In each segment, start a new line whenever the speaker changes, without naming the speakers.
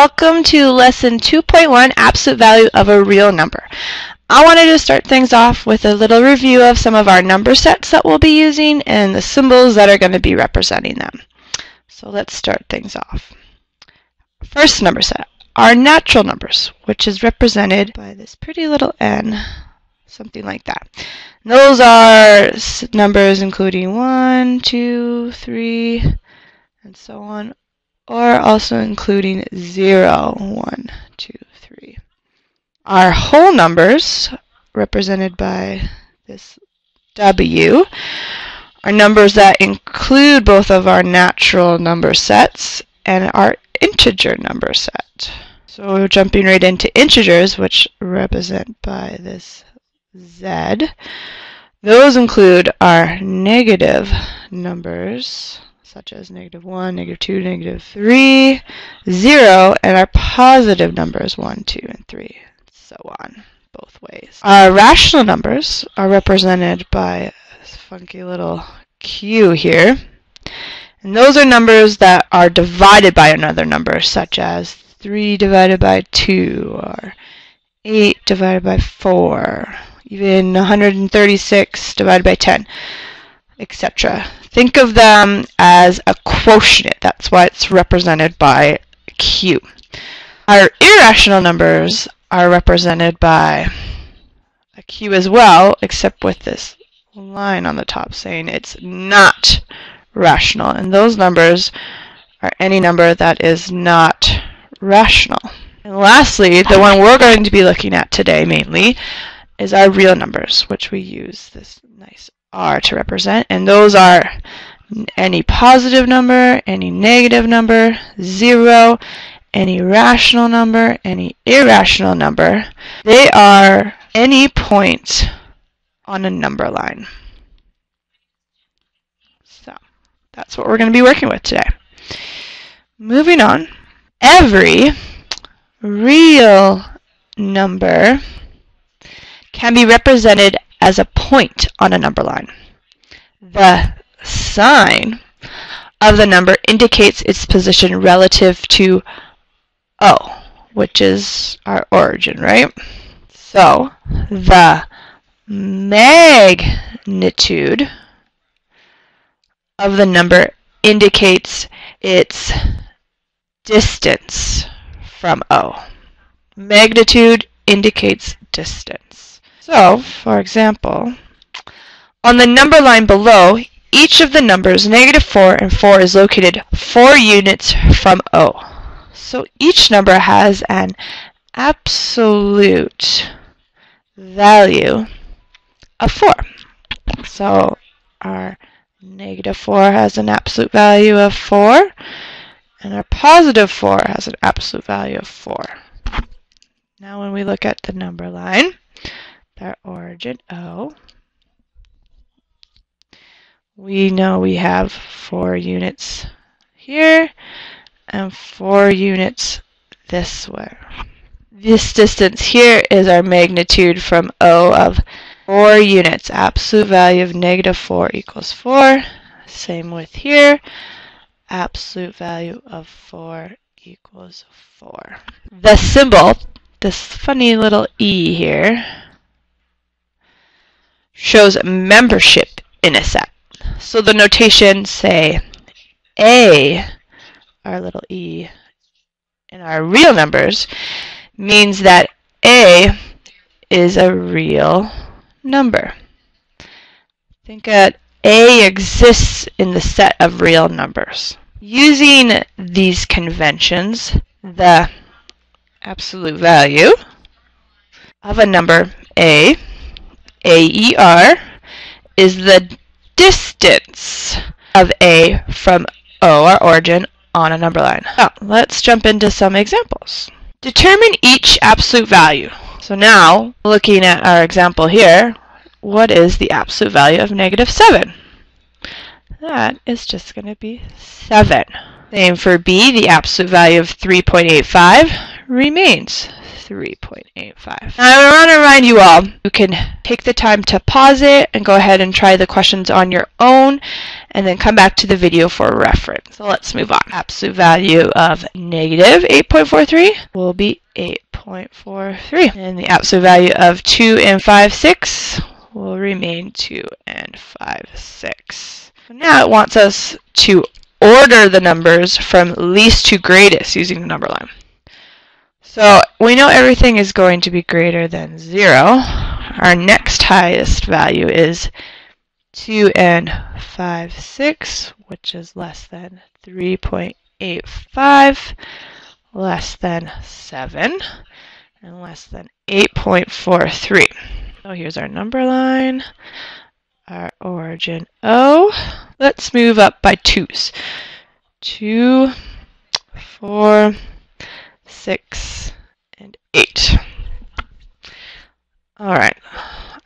Welcome to lesson 2.1, absolute value of a real number. I wanted to start things off with a little review of some of our number sets that we'll be using and the symbols that are going to be representing them. So let's start things off. First number set, our natural numbers, which is represented by this pretty little n, something like that. And those are numbers including 1, 2, 3, and so on, or also including 0, 1, 2, 3. Our whole numbers, represented by this W, are numbers that include both of our natural number sets and our integer number set. So we're jumping right into integers, which represent by this Z. Those include our negative numbers, such as -1, -2, -3, 0, and our positive numbers 1, 2, and 3, and so on, both ways. Our rational numbers are represented by this funky little Q here, and those are numbers that are divided by another number, such as 3 divided by 2, or 8 divided by 4, even 136 divided by 10, etc. Think of them as a quotient. That's why it's represented by Q. Our irrational numbers are represented by a Q as well, except with this line on the top saying it's not rational. And those numbers are any number that is not rational. And lastly, the one we're going to be looking at today mainly is our real numbers, which we use this nice R to represent, and those are any positive number, any negative number, 0, any rational number, any irrational number. They are any point on a number line. So that's what we're going to be working with today. Moving on, every real number can be represented as a point on a number line. The sign of the number indicates its position relative to O, which is our origin, right? So the magnitude of the number indicates its distance from O. Magnitude indicates distance. So, for example, on the number line below, each of the numbers -4 and 4 is located 4 units from O. So each number has an absolute value of 4. So our -4 has an absolute value of 4, and our +4 has an absolute value of 4. Now when we look at the number line, our origin O, we know we have 4 units here and 4 units this way. This distance here is our magnitude from O of 4 units. Absolute value of -4 equals 4. Same with here. Absolute value of 4 equals 4. The symbol, this funny little E here, shows membership in a set. So the notation, say, A, our little e, in our real numbers, means that A is a real number. Think that A exists in the set of real numbers. Using these conventions, the absolute value of a number A, AER, is the distance of A from O, our origin, on a number line. Now, let's jump into some examples. Determine each absolute value. So now, looking at our example here, what is the absolute value of -7? That is just going to be 7. Same for B, the absolute value of 3.85 remains 3.85. Now, I want to remind you all, you can take the time to pause it and go ahead and try the questions on your own, and then come back to the video for reference. So let's move on. Absolute value of negative 8.43 will be 8.43. And the absolute value of 2 and 5, 6 will remain 2 and 5, 6. So now it wants us to order the numbers from least to greatest using the number line. So we know everything is going to be greater than 0. Our next highest value is 2 and 5, 6, which is less than 3.85, less than 7, and less than 8.43. So here's our number line, our origin O. Let's move up by 2's. 2, 4, 6, and 8. All right.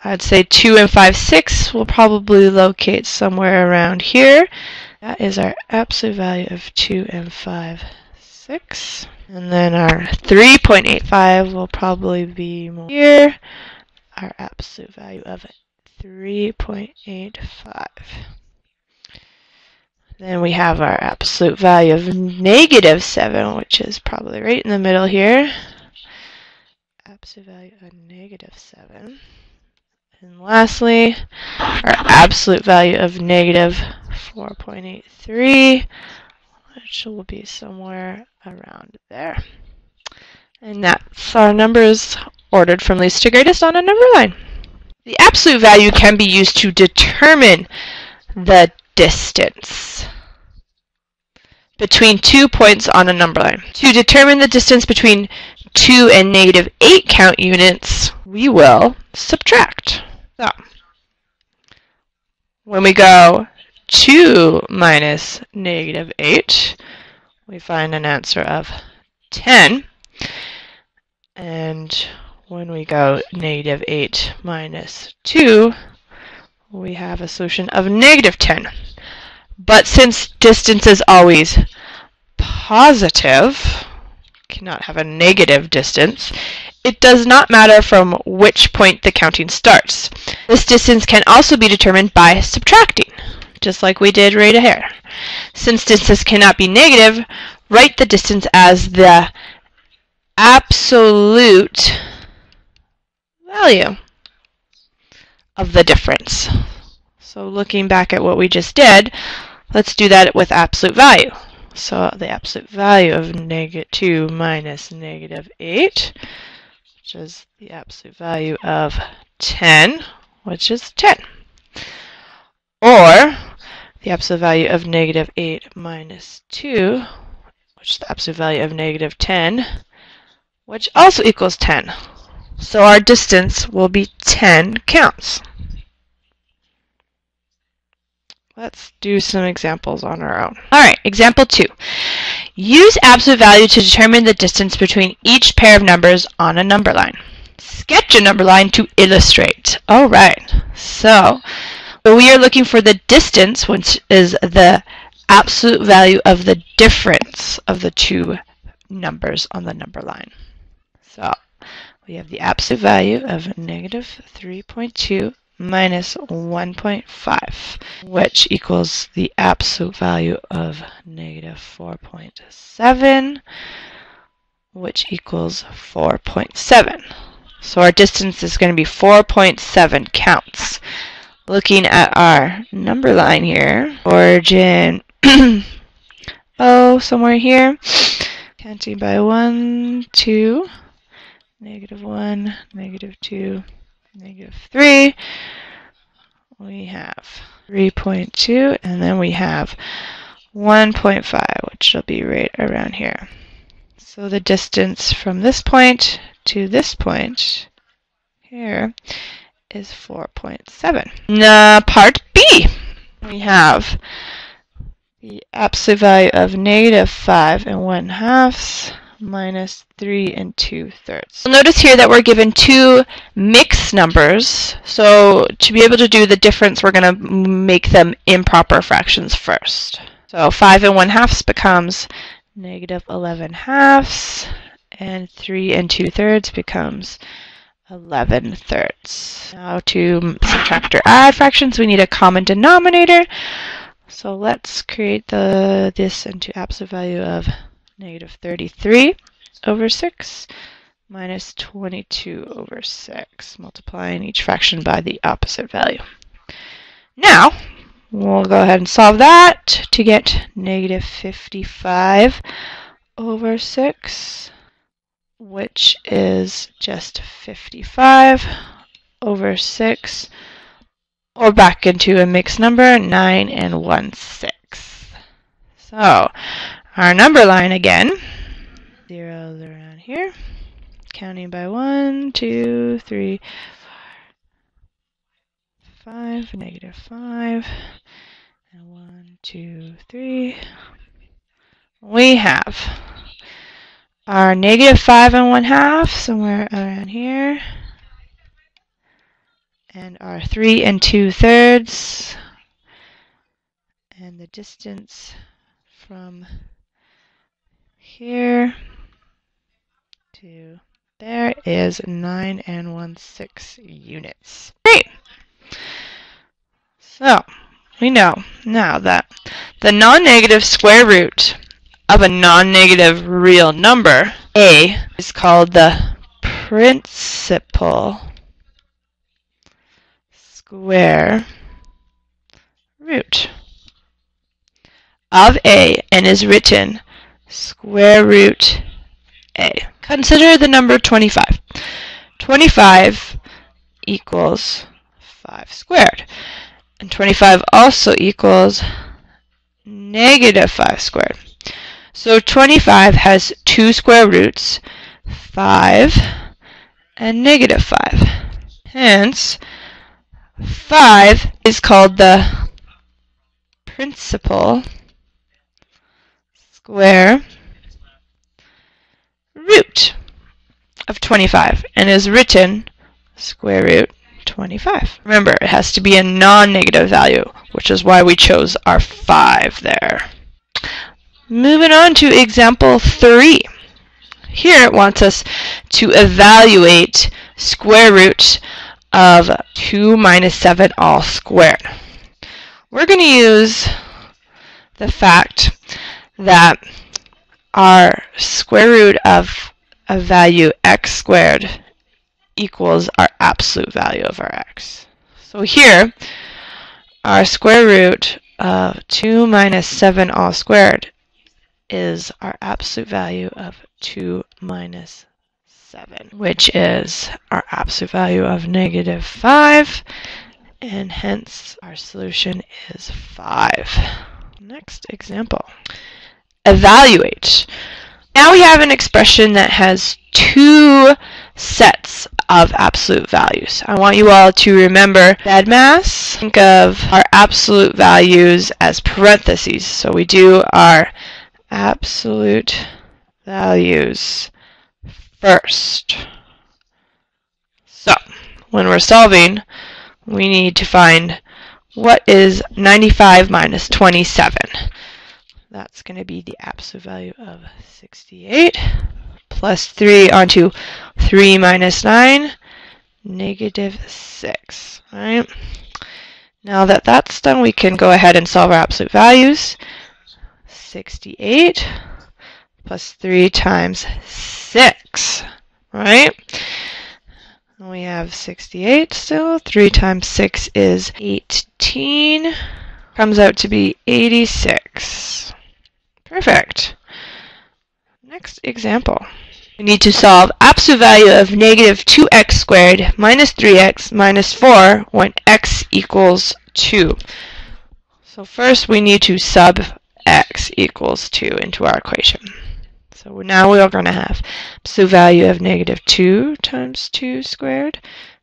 I'd say 2 and 5, 6 will probably locate somewhere around here. That is our absolute value of 2 and 5, 6. And then our 3.85 will probably be more here. Our absolute value of 3.85. Then we have our absolute value of negative 7, which is probably right in the middle here. Absolute value of negative 7. And lastly, our absolute value of negative 4.83, which will be somewhere around there. And that's our numbers ordered from least to greatest on a number line. The absolute value can be used to determine the distance between 2 points on a number line. To determine the distance between 2 and negative 8 count units, we will subtract. So, when we go 2 minus negative 8, we find an answer of 10. And when we go negative 8 minus 2, we have a solution of negative 10. But since distance is always positive, cannot have a negative distance, it does not matter from which point the counting starts. This distance can also be determined by subtracting, just like we did right here. Since distance cannot be negative, write the distance as the absolute value of the difference. So looking back at what we just did, let's do that with absolute value. So the absolute value of negative 2 minus negative 8, which is the absolute value of 10, which is 10. Or the absolute value of negative 8 minus 2, which is the absolute value of negative 10, which also equals 10. So our distance will be 10 counts. Let's do some examples on our own. Alright, example 2. Use absolute value to determine the distance between each pair of numbers on a number line. Sketch a number line to illustrate. Alright, so we are looking for the distance, which is the absolute value of the difference of the two numbers on the number line. So we have the absolute value of negative 3.2 minus 1.5, which equals the absolute value of negative 4.7, which equals 4.7. So our distance is going to be 4.7 counts. Looking at our number line here, origin O somewhere here, counting by 1, 2, negative 1, negative 2, negative 3, we have 3.2, and then we have 1.5, which will be right around here. So the distance from this point to this point here is 4.7. Now part B, we have the absolute value of negative 5 and 1/2 minus 3 and 2/3. Notice here that we're given two mixed numbers, so to be able to do the difference, we're going to make them improper fractions first. So 5 and 1/2 becomes negative 11/2 and 3 2/3 becomes 11/3. Now to subtract or add fractions, we need a common denominator. So let's create this into absolute value of -33/6 minus 22/6, multiplying each fraction by the opposite value. Now, we'll go ahead and solve that to get -55/6, which is just 55/6, or back into a mixed number, 9 1/6. So, our number line again, zeros around here, counting by 1, 2, 3, 4, 5, -5, and 1, 2, 3. We have our -5 1/2 somewhere around here, and our 3 2/3, and the distance from here to there is 9 1/6 units. Great! So, we know now that the non-negative square root of a non-negative real number, a, is called the principal square root of a and is written square root a. Consider the number 25. 25 equals 5 squared. And 25 also equals -5 squared. So 25 has two square roots, 5 and -5. Hence, 5 is called the principal square root of 25 and is written square root 25. Remember, it has to be a non-negative value, which is why we chose our 5 there. Moving on to example 3. Here it wants us to evaluate square root of 2 minus 7 all squared. We're going to use the fact that our square root of a value x squared equals our absolute value of our x. So here, our square root of 2 minus 7 all squared is our absolute value of 2 minus 7, which is our absolute value of -5, and hence our solution is 5. Next example. Evaluate. Now we have an expression that has two sets of absolute values. I want you all to remember BEDMAS. Think of our absolute values as parentheses. So we do our absolute values first. So when we're solving, we need to find what is 95 minus 27. That's going to be the absolute value of 68 plus 3 onto 3 minus 9, -6. All right. Now that that's done, we can go ahead and solve our absolute values. 68 plus 3 times 6, right? And we have 68 still. 3 times 6 is 18. Comes out to be 86. Perfect. Next example. We need to solve absolute value of -2x squared minus 3x minus 4 when x equals 2. So first we need to sub x equals 2 into our equation. So now we are going to have absolute value of -2 times 2 squared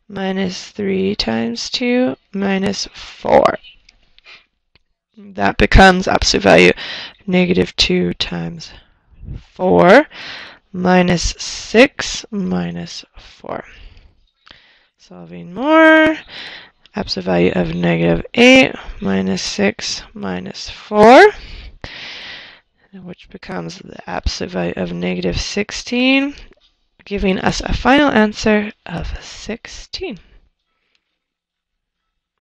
minus 3 times 2 minus 4. That becomes absolute value -2 times 4 minus 6 minus 4. Solving more. Absolute value of -8 minus 6 minus 4. which becomes the absolute value of negative 16, giving us a final answer of 16.